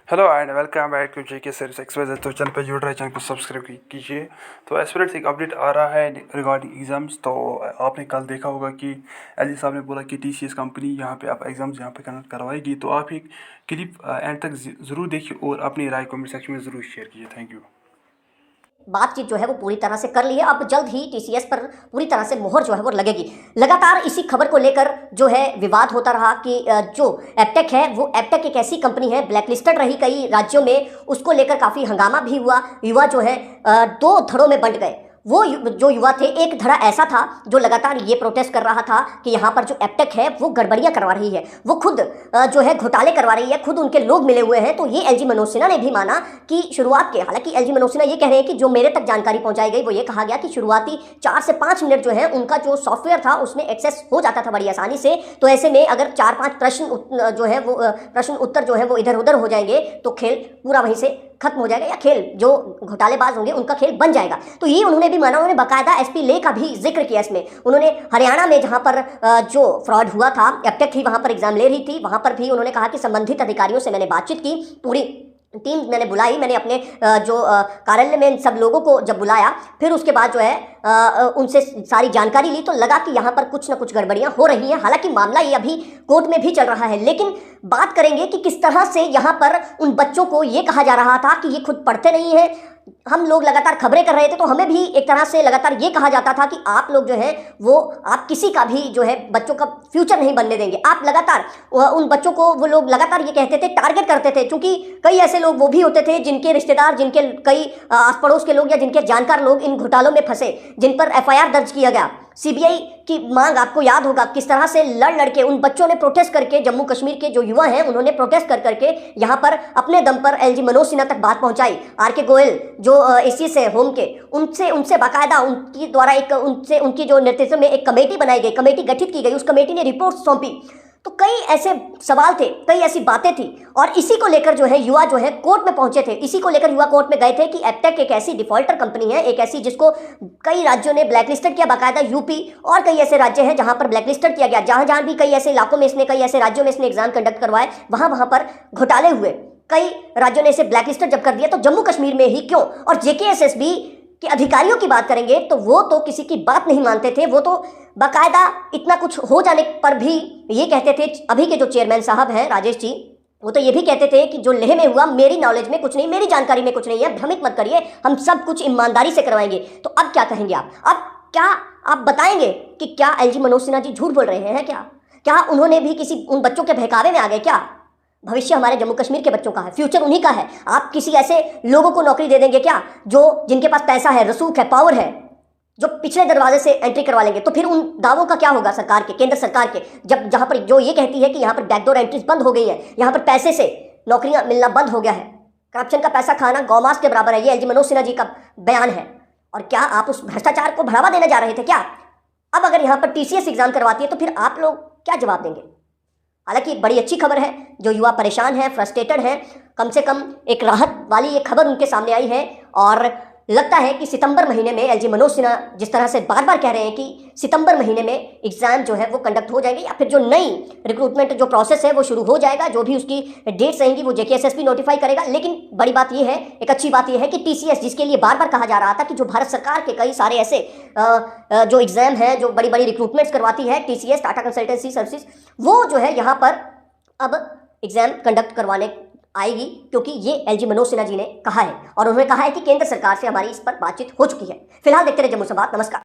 Hello and welcome back to JK service XYZ. तो channel पे जुड़ रहे हैं, चैनल को सब्सक्राइब कीजिए। तो एस्पिरेंट्स एक अपडेट आ रहा है रिगार्डिंग एग्ज़ाम्स। तो आपने कल देखा होगा कि एलजी साहब ने बोला कि टीसीएस कंपनी यहाँ पे आप एग्ज़ाम्स यहाँ पे कंडक्ट करवाएगी। तो आप एक क्लिप एंड तक ज़रूर देखिए और अपनी राय कमेंट सेक्शन में ज़रूर शेयर कीजिए। Thank you. बातचीत जो है वो पूरी तरह से कर ली है। अब जल्द ही टीसीएस पर पूरी तरह से मोहर जो है वो लगेगी। लगातार इसी खबर को लेकर जो है विवाद होता रहा कि जो एप्टेक है वो एप्टेक एक ऐसी कंपनी है ब्लैकलिस्टेड रही कई राज्यों में, उसको लेकर काफ़ी हंगामा भी हुआ। युवा जो है दो धड़ों में बंट गए। वो जो युवा थे, एक धड़ा ऐसा था जो लगातार ये प्रोटेस्ट कर रहा था कि यहाँ पर जो एप्टेक है वो गड़बड़ियाँ करवा रही है, वो खुद जो है घोटाले करवा रही है, खुद उनके लोग मिले हुए हैं। तो ये एलजी मनोज सिन्हा ने भी माना कि शुरुआत के, हालांकि एलजी मनोज सिन्हा ये कह रहे हैं कि जो मेरे तक जानकारी पहुंचाई गई वो ये कहा गया कि शुरुआती 4 से 5 मिनट जो है उनका जो सॉफ्टवेयर था उसमें एक्सेस हो जाता था बड़ी आसानी से। तो ऐसे में अगर 4-5 प्रश्न जो है वो प्रश्न उत्तर जो है वो इधर उधर हो जाएंगे तो खेल पूरा वहीं से खत्म हो जाएगा, या खेल जो घोटालेबाज होंगे उनका खेल बन जाएगा। तो ये उन्होंने भी माना। उन्होंने बाकायदा एसपी ले का भी जिक्र किया इसमें। उन्होंने हरियाणा में जहां पर जो फ्रॉड हुआ था, एप्टेक ही वहां पर एग्जाम ले रही थी, वहां पर भी उन्होंने कहा कि संबंधित अधिकारियों से मैंने बातचीत की, पूरी टीम मैंने बुलाई, मैंने अपने जो कार्यालय में सब लोगों को जब बुलाया, फिर उसके बाद जो है उनसे सारी जानकारी ली, तो लगा कि यहाँ पर कुछ ना कुछ गड़बड़ियाँ हो रही हैं। हालांकि मामला ये अभी कोर्ट में भी चल रहा है, लेकिन बात करेंगे कि किस तरह से यहाँ पर उन बच्चों को ये कहा जा रहा था कि ये खुद पढ़ते नहीं हैं। हम लोग लगातार खबरें कर रहे थे तो हमें भी एक तरह से लगातार ये कहा जाता था कि आप लोग जो है वो आप किसी का भी जो है बच्चों का फ्यूचर नहीं बनने देंगे। आप लगातार उन बच्चों को, वो लोग लगातार ये कहते थे, टारगेट करते थे, क्योंकि कई ऐसे लोग वो भी होते थे जिनके रिश्तेदार, जिनके कई आस पड़ोस के लोग या जिनके जानकार लोग इन घोटालों में फंसे, जिन पर एफआईआर दर्ज किया गया। सीबीआई की मांग आपको याद होगा किस तरह से लड़ के उन बच्चों ने प्रोटेस्ट करके, जम्मू कश्मीर के जो युवा हैं उन्होंने प्रोटेस्ट कर करके यहाँ पर अपने दम पर एलजी मनोज सिन्हा तक बात पहुंचाई। आर.के. गोयल जो एसीएस है होम के, उनसे बाकायदा उनकी द्वारा उनकी जो नेतृत्व में एक कमेटी बनाई गई, कमेटी गठित की गई, उस कमेटी ने रिपोर्ट सौंपी। तो कई ऐसे सवाल थे, कई ऐसी बातें थी, और इसी को लेकर जो है युवा जो है कोर्ट में पहुंचे थे। इसी को लेकर युवा कोर्ट में गए थे कि एप्टेक एक ऐसी डिफॉल्टर कंपनी है, एक ऐसी जिसको कई राज्यों ने ब्लैकलिस्टेड किया, बाकायदा यूपी और कई ऐसे राज्य हैं जहां पर ब्लैकलिस्टेड किया गया। जहां भी कई ऐसे इलाकों में इसने, कई ऐसे राज्यों में इसने एग्जाम कंडक्ट करवाए, वहां पर घोटाले हुए। कई राज्यों ने इसे ब्लैकलिस्टेड जब कर दिया, तो जम्मू कश्मीर में ही क्यों? और जेकेएसएसबी के अधिकारियों की बात करेंगे तो वो तो किसी की बात नहीं मानते थे। वो तो बाकायदा इतना कुछ हो जाने पर भी ये कहते थे, अभी के जो चेयरमैन साहब हैं राजेश जी, वो तो ये भी कहते थे कि जो लेह में हुआ मेरी नॉलेज में कुछ नहीं, मेरी जानकारी में कुछ नहीं है, भ्रमित मत करिए, हम सब कुछ ईमानदारी से करवाएंगे। तो अब क्या कहेंगे आप? अब क्या आप बताएंगे कि क्या एलजी मनोज सिन्हा जी झूठ बोल रहे हैं? क्या उन्होंने भी किसी उन बच्चों के बहकावे में आ गए क्या? भविष्य हमारे जम्मू कश्मीर के बच्चों का है, फ्यूचर उन्हीं का है। आप किसी ऐसे लोगों को नौकरी दे देंगे क्या जो जिनके पास पैसा है, रसूख है, पावर है, जो पिछले दरवाजे से एंट्री करवा लेंगे? तो फिर उन दावों का क्या होगा सरकार के, केंद्र सरकार के, जब जहां पर जो ये कहती है कि यहाँ पर बैकडोर एंट्रीज बंद हो गई है, यहाँ पर पैसे से नौकरियां मिलना बंद हो गया है, करप्शन का पैसा खाना गौमांस के बराबर है, ये एलजी मनोज सिन्हा जी का बयान है। और क्या आप उस भ्रष्टाचार को बढ़ावा देने जा रहे थे क्या? अब अगर यहाँ पर टीसीएस एग्जाम करवाती है तो फिर आप लोग क्या जवाब देंगे? हालांकि बड़ी अच्छी खबर है, जो युवा परेशान है, फ्रस्ट्रेटेड है, कम से कम एक राहत वाली एक खबर उनके सामने आई है। और लगता है कि सितंबर महीने में एलजी मनोज सिन्हा जिस तरह से बार बार कह रहे हैं कि सितंबर महीने में एग्जाम जो है वो कंडक्ट हो जाएंगे, या फिर जो नई रिक्रूटमेंट जो प्रोसेस है वो शुरू हो जाएगा, जो भी उसकी डेट्स रहेंगी वो जेकेएसएसबी नोटिफाई करेगा। लेकिन बड़ी बात ये है, एक अच्छी बात ये है कि टीसीएस, जिसके लिए बार बार कहा जा रहा था कि जो भारत सरकार के कई सारे ऐसे जो एग्जाम हैं, जो बड़ी बड़ी रिक्रूटमेंट्स करवाती है टीसीएस, टाटा कंसल्टेंसी सर्विसेज, वो जो है यहाँ पर अब एग्जाम कंडक्ट करवाने आएगी, क्योंकि ये एलजी मनोज सिन्हा जी ने कहा है। और उन्होंने कहा है कि केंद्र सरकार से हमारी इस पर बातचीत हो चुकी है। फिलहाल देखते रहे जम्मू से बात। नमस्कार।